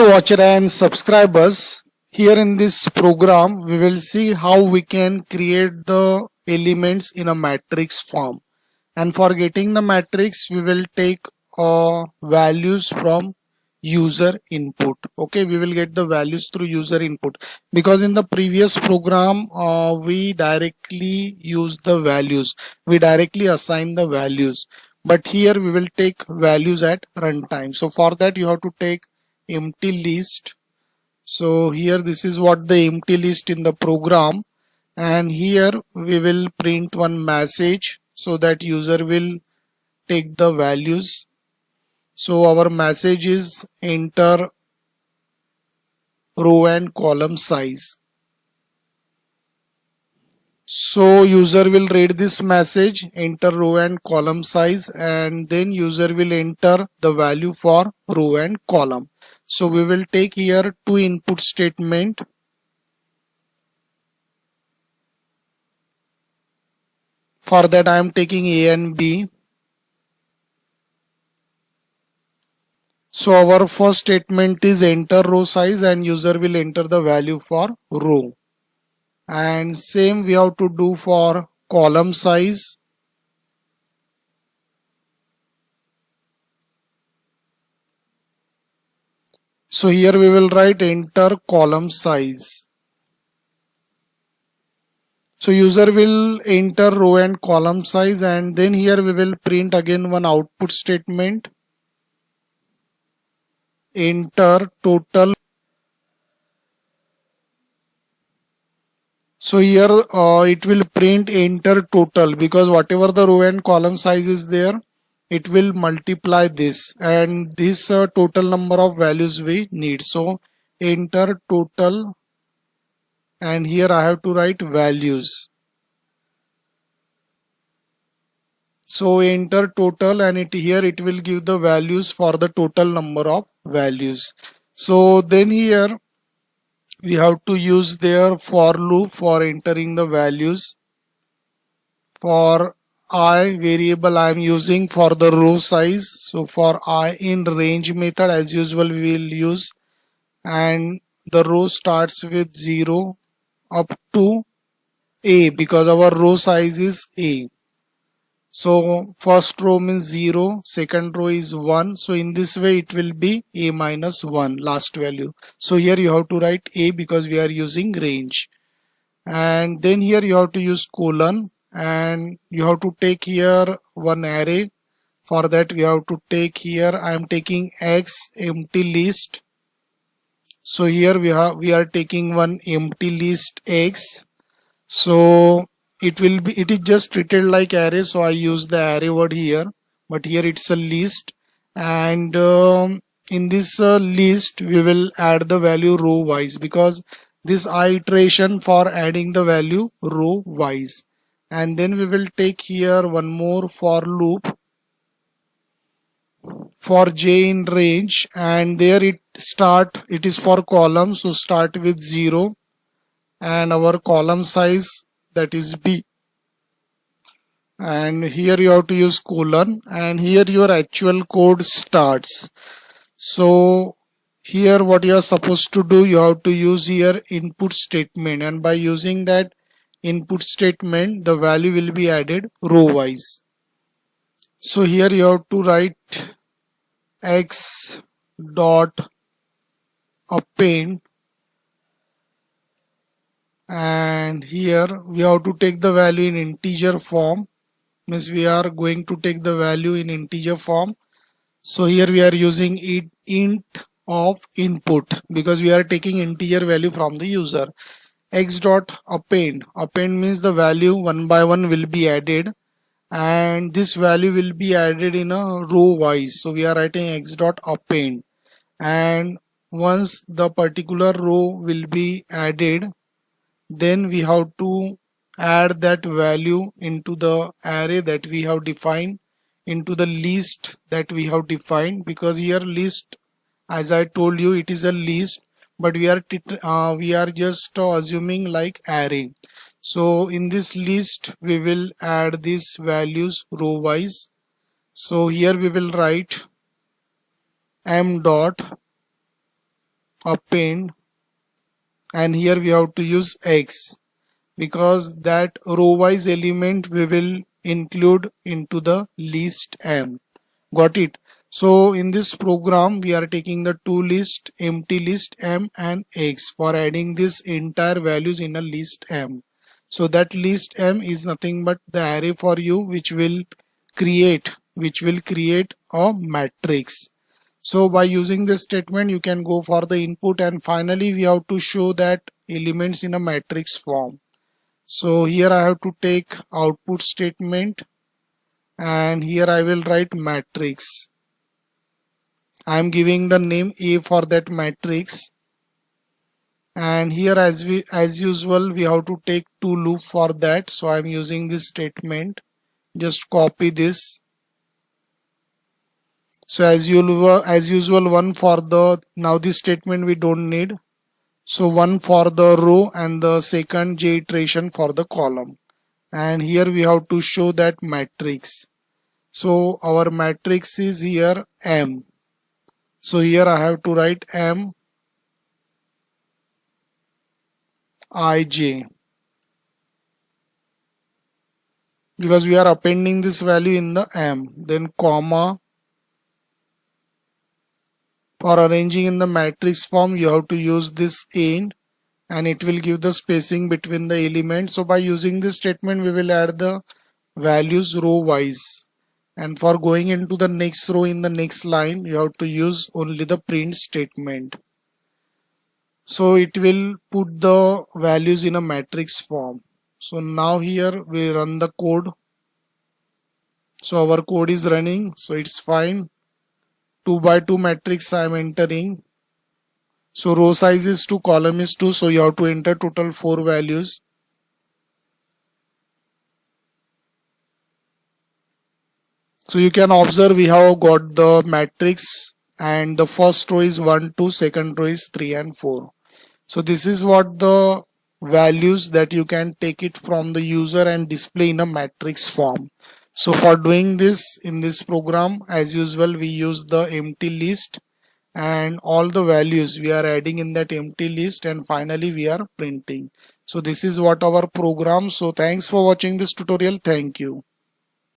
watcher and subscribers. Here in this program, we will see how we can create the elements in a matrix form. And for getting the matrix, we will take values from user input. Okay, we will get the values through user input, because in the previous program we directly use the values, we directly assign the values, but here we will take values at runtime. So for that you have to take empty list. So here this is what the empty list in the program, and here we will print one message so that user will take the values. So our message is enter row and column size. So user will read this message, enter row and column size, and then user will enter the value for row and column. So we will take here two input statement. For that I am taking A and B. So our first statement is enter row size, and user will enter the value for row. And same we have to do for column size. So here we will write enter column size. So user will enter row and column size, and then here we will print again one output statement, enter total. So here it will print enter total, because whatever the row and column size is there, it will multiply this, and this total number of values we need. So enter total, and here I have to write values. So enter total, and here it will give the values for the total number of values. So then here we have to use their for loop for entering the values. For I variable I am using for the row size. So for I in range method, as usual we will use, and the row starts with 0 up to A, because our row size is A. So first row means 0, second row is 1. So in this way it will be A minus 1 last value. So here you have to write A because we are using range. And then here you have to use colon, and you have to take here one array. For that we have to take here, I am taking X empty list. So here we are taking one empty list X. So it is just treated like array, so I use the array word here, but here it's a list, and in this list we will add the value row wise, because this iteration for adding the value row wise. And then we will take here one more for loop for j in range, and there it is for column, so start with 0, and our column size, that is B. And here you have to use colon, and here your actual code starts. So here what you are supposed to do, you have to use here input statement, and by using that input statement the value will be added row wise. So here you have to write x dot append, and here we have to take the value in integer form, means we are going to take the value in integer form. So here we are using int of input, because we are taking integer value from the user. X dot append means the value one by one will be added, and this value will be added in a row wise. So we are writing x dot append, and once the particular row will be added, then we have to add that value into the array that we have defined, into the list that we have defined, because here list, as I told you, it is a list, but we are just assuming like array. So in this list we will add these values row wise. So here we will write m dot append, and here we have to use X, because that row wise element we will include into the list M. Got it? So in this program we are taking the two list, empty list M and X, for adding this entire values in a list M. So that list M is nothing but the array for you which will create a matrix. So by using this statement you can go for the input, and finally we have to show that elements in a matrix form. So here I have to take output statement, and here I will write matrix. I am giving the name A for that matrix, and here as usual we have to take two loop for that. So I am using this statement. Just copy this. So as usual one for the, now this statement we don't need. So one for the row and the second j iteration for the column. And here we have to show that matrix. So our matrix is here M. So here I have to write M Ij, because we are appending this value in the M. Then comma, for arranging in the matrix form you have to use this AND, and it will give the spacing between the elements. So by using this statement we will add the values row wise, and for going into the next row in the next line you have to use only the print statement. So it will put the values in a matrix form. So now here we run the code. So our code is running, so it's fine. 2 by 2 matrix I am entering. So row size is 2, column is 2, so you have to enter total 4 values. So you can observe we have got the matrix, and the first row is 1, 2, second row is 3 and 4. So this is what the values that you can take it from the user and display in a matrix form. So for doing this in this program, as usual we use the empty list, and all the values we are adding in that empty list, and finally we are printing. So this is what our program. So thanks for watching this tutorial. Thank you.